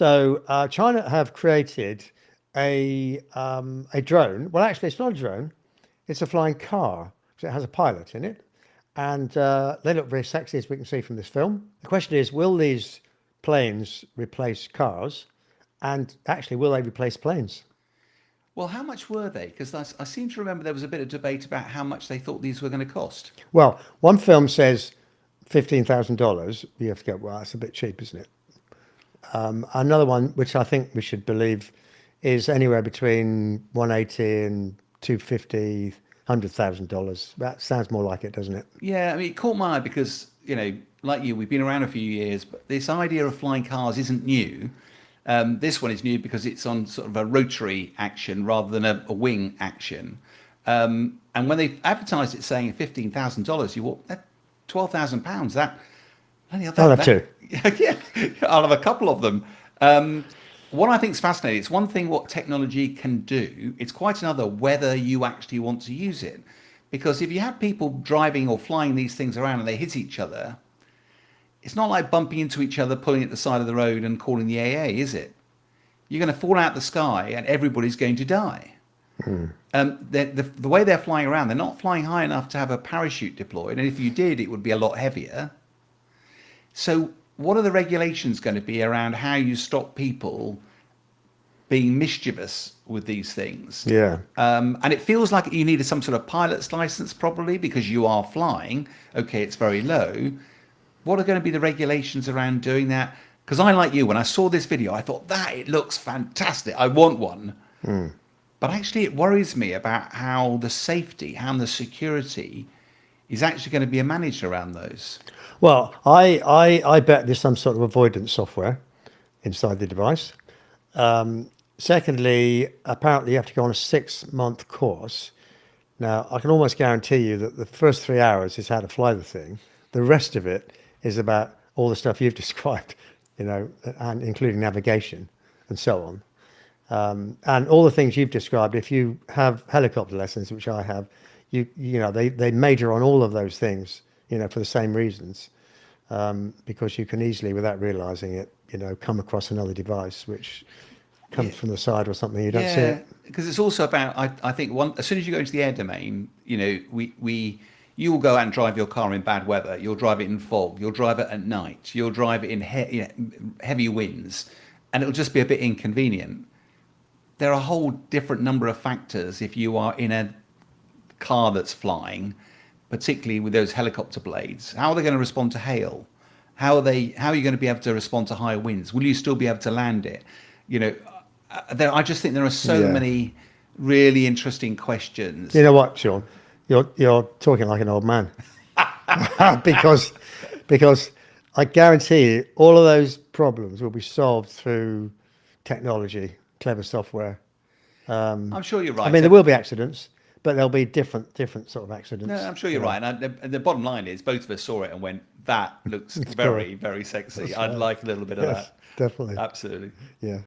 So China have created a drone. Well, actually, it's not a drone. It's a flying car. So it has a pilot in it, and they look very sexy, as we can see from this film. The question is, will these planes replace cars? And actually, will they replace planes? Well, how much were they? Because I seem to remember there was a bit of debate about how much they thought these were going to cost. Well, one film says $15,000. You have to go, well, that's a bit cheap, isn't it? Another one, which I think we should believe, is anywhere between 180 and 250, $100,000. That sounds more like it, doesn't it? Yeah, I mean, it caught my eye because, like you, we've been around a few years, but this idea of flying cars isn't new. This one is new because it's on sort of a rotary action rather than a wing action. And when they advertised it saying $15,000, you walk that £12,000. I'll That have two. yeah, I'll have a couple of them. What I think is fascinating, it's one thing what technology can do. It's quite another whether you actually want to use it. Because if you have people driving or flying these things around and they hit each other, it's not like bumping into each other, pulling at the side of the road and calling the AA, is it? You're going to fall out the sky and everybody's going to die. The way they're flying around, they're not flying high enough to have a parachute deployed. And if you did, it would be a lot heavier. So, what are the regulations going to be around how you stop people being mischievous with these things? Yeah. And it feels like you needed some sort of pilot's license, probably because you are flying. Okay, it's very low. What are going to be the regulations around doing that? Because I, like you, when I saw this video, I thought that it looks fantastic. I want one. But actually, it worries me about how the safety, how the security is actually going to be managed around those. Well, I bet there's some sort of avoidance software inside the device. Secondly, apparently you have to go on a 6-month course. Now, I can almost guarantee you that the first 3 hours is how to fly the thing. The rest of it is about all the stuff you've described, and including navigation and so on. And all the things you've described, if you have helicopter lessons, which I have, they major on all of those things, for the same reasons, because you can easily, without realizing it, come across another device which Yeah, comes from the side or something. You don't see yeah, it. because it's also about. I think as soon as you go into the air domain, you will go out and drive your car in bad weather. You'll drive it in fog. You'll drive it at night. You'll drive it in heavy winds, and it'll just be a bit inconvenient. There are a whole different number of factors if you are in a car that's flying, particularly with those helicopter blades. How are they going to respond to hail? How are you going to be able to respond to high winds? Will you still be able to land it? You know, I just think there are so Yeah. many really interesting questions. You know what, Sean? You're talking like an old man. because because I guarantee you all of those problems will be solved through technology, clever software. I'm sure you're I right. mean, there will be accidents, but there'll be different sort of No, accidents. I'm sure you're right. And the bottom line is both of us saw it and went, that looks It's cool. very, very sexy. That's I'd right. like a little bit of Yes, that. definitely. Absolutely. Yeah.